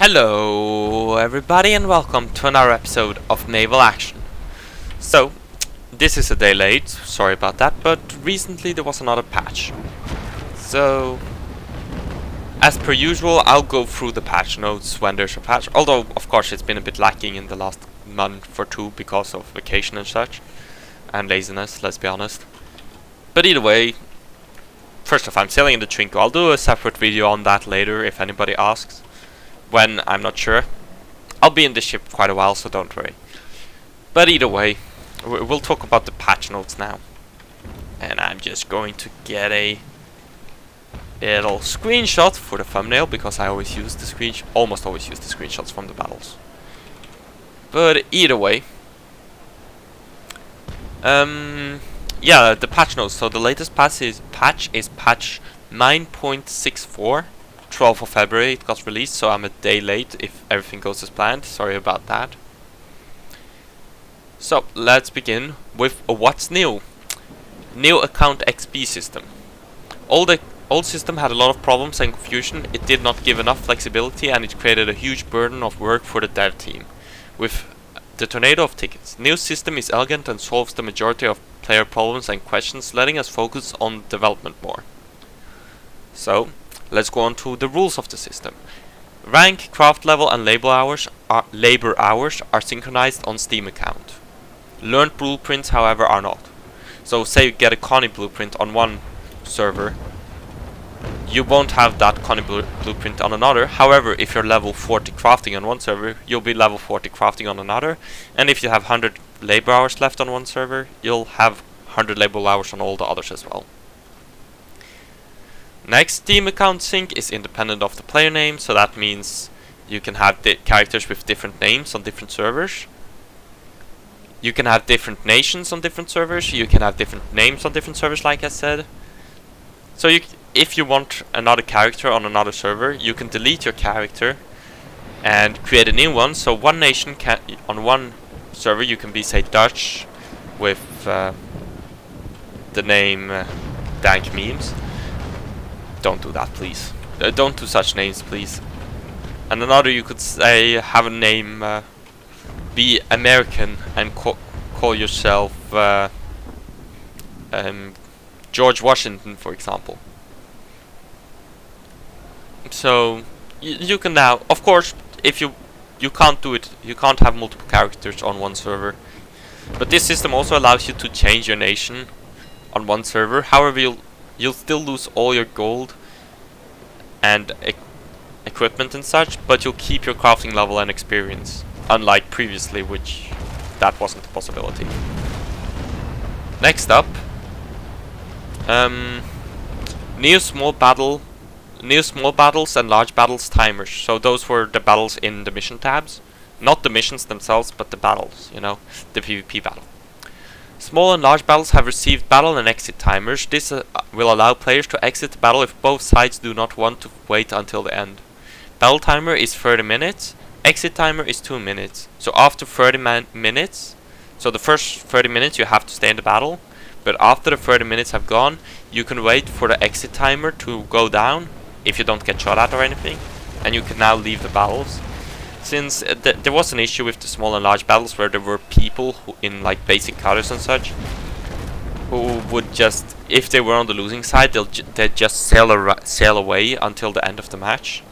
Hello everybody and welcome to another episode of Naval Action. So, this is a day late, sorry about that, but recently there was another patch. So, as per usual, I'll go through the patch notes when there's a patch, although of course it's been a bit lacking in the last month or two because of vacation and such, and laziness, let's be honest. But either way, first off, I'm sailing in the Trinco. I'll do a separate video on that later if anybody asks. When, I'm not sure. I'll be in the ship quite a while, so don't worry. But either way, we'll talk about the patch notes now. And I'm just going to get a little screenshot for the thumbnail, because I always use the almost always use the screenshots from the battles. But either way, yeah, the patch notes. So the latest patch is patch 9.64. 12th of February it got released, so I'm a day late if everything goes as planned. Sorry about that. So let's begin with what's new. New account XP system. The old system had a lot of problems and confusion. It did not give enough flexibility and it created a huge burden of work for the dev team. With the tornado of tickets, new system is elegant and solves the majority of player problems and questions, letting us focus on development more. So let's go on to the rules of the system. Rank, craft level and labor hours are synchronized on Steam account. Learned blueprints, however, are not. So say you get a Connie blueprint on one server, you won't have that Connie blueprint on another. However, if you're level 40 crafting on one server, you'll be level 40 crafting on another. And if you have 100 labor hours left on one server, you'll have 100 labor hours on all the others as well. Next, Steam account sync is independent of the player name, so that means you can have characters with different names on different servers. You can have different nations on different servers. You can have different names on different servers, like I said. So if you want another character on another server, you can delete your character and create a new one. So one nation on one server you can be, say, Dutch with the name Dank Memes. Don't do that, please. Don't do such names, please. And another, you could say, have a name, be American and call yourself George Washington, for example. So you can now, of course, if you can't do it, you can't have multiple characters on one server. But this system also allows you to change your nation on one server. However, you'll still lose all your gold and equipment and such, but you'll keep your crafting level and experience, unlike previously, which that wasn't a possibility. Next up, new small battles and large battles timers. So those were the battles in the mission tabs, not the missions themselves, but the battles, you know, the PvP battle. Small and large battles have received battle and exit timers. This will allow players to exit the battle if both sides do not want to wait until the end. Battle timer is 30 minutes, exit timer is 2 minutes. So after 30 minutes, so the first 30 minutes you have to stay in the battle, but after the 30 minutes have gone, you can wait for the exit timer to go down if you don't get shot at or anything, and you can now leave the battles. Since there was an issue with the small and large battles where there were people who, in like basic cutters and such, who would just, if they were on the losing side, they'd just sail away until the end of the match.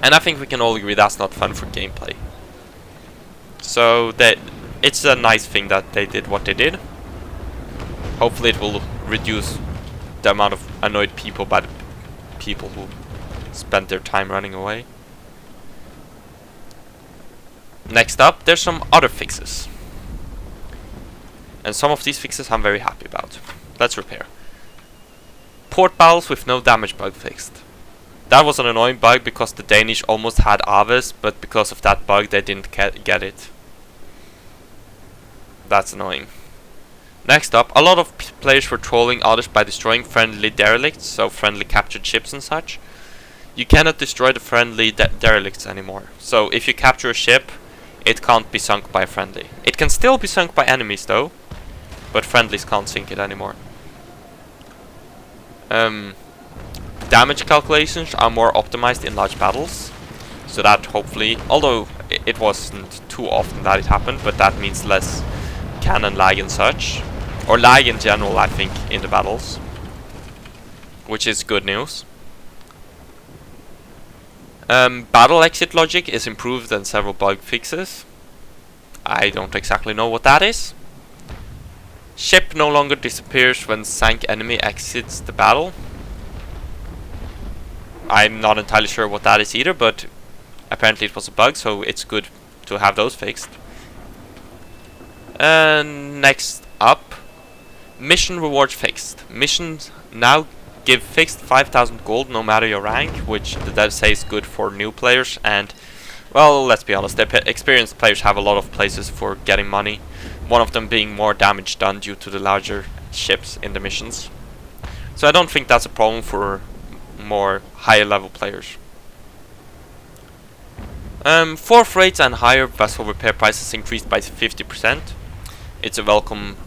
And I think we can all agree that's not fun for gameplay. So it's a nice thing that they did what they did. Hopefully it will reduce the amount of annoyed people by the people who spent their time running away. Next up, there's some other fixes. And some of these fixes I'm very happy about. Let's repair. Port battles with no damage bug fixed. That was an annoying bug because the Danish almost had Aves, but because of that bug they didn't get it. That's annoying. Next up, a lot of players were trolling others by destroying friendly derelicts, so friendly captured ships and such. You cannot destroy the friendly derelicts anymore. So if you capture a ship, it can't be sunk by a friendly. It can still be sunk by enemies though, but friendlies can't sink it anymore. Damage calculations are more optimized in large battles. So that hopefully, although it wasn't too often that it happened, but that means less cannon lag and such, or lag in general, I think, in the battles, which is good news. Battle exit logic is improved and several bug fixes. I don't exactly know what that is. Ship no longer disappears when sank enemy exits the battle. I'm not entirely sure what that is either, but apparently it was a bug, so it's good to have those fixed. And next up, mission rewards fixed. Missions now give fixed 5,000 gold no matter your rank, which the dev says is good for new players, and well, let's be honest, experienced players have a lot of places for getting money, one of them being more damage done due to the larger ships in the missions. So I don't think that's a problem for more higher level players. Fourth rates and higher vessel repair prices increased by 50%. It's a welcome,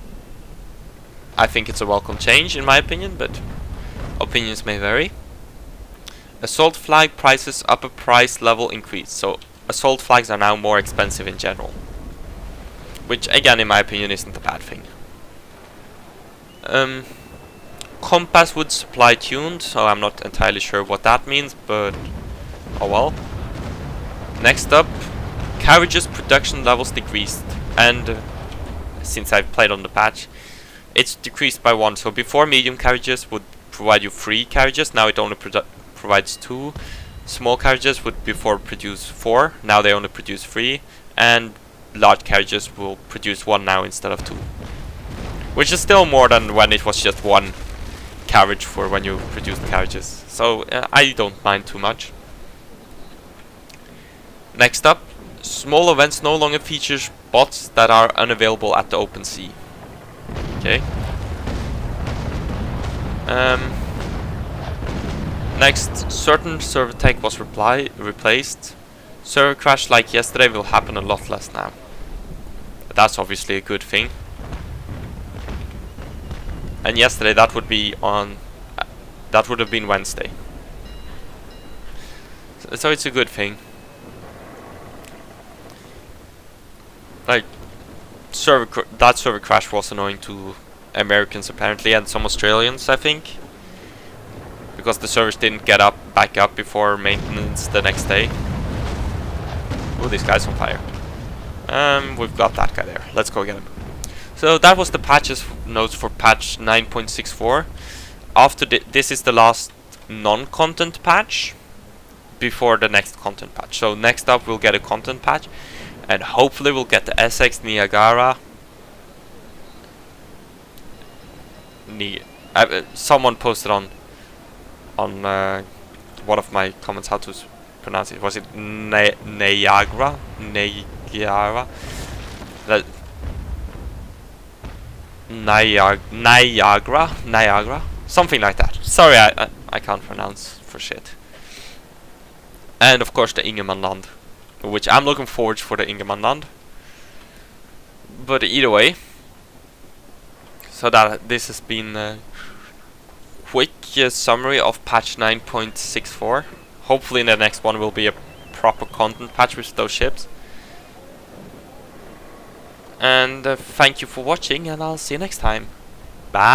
I think it's a welcome change in my opinion, but opinions may vary. Assault flag prices upper price level increased, so assault flags are now more expensive in general, which again in my opinion isn't a bad thing. Compass wood supply tuned, so I'm not entirely sure what that means, but oh well. Next up, carriages production levels decreased, and since I've played on the patch, it's decreased by 1. So before medium carriages would provide you 3 carriages, now it only provides 2. Small carriages would before produce 4, now they only produce 3, and large carriages will produce 1 now instead of 2. Which is still more than when it was just 1 carriage for when you produced carriages, so I don't mind too much. Next up, small events no longer features bots that are unavailable at the open sea. Okay. Next, certain server tech was replaced. Server crash like yesterday will happen a lot less now. But that's obviously a good thing. And yesterday that would be on, that would have been Wednesday. So it's a good thing. Like, that server crash was annoying to Americans apparently, and some Australians I think, because the servers didn't get back up before maintenance the next day. Oh, this guy's on fire. We've got that guy there. Let's go get him. So that was the patches notes for patch 9.64. After this is the last non-content patch before the next content patch. So next up we'll get a content patch, and hopefully we'll get the SX Niagara. Someone posted on one of my comments how to pronounce it. Was it Niagara? Niagara? Niagara? Something like that. Sorry, I can't pronounce for shit. And of course the Ingermanland, which I'm looking forward for the Ingermanland. But either way, so that this has been a quick summary of patch 9.64. Hopefully in the next one will be a proper content patch with those ships. And thank you for watching, and I'll see you next time. Bye.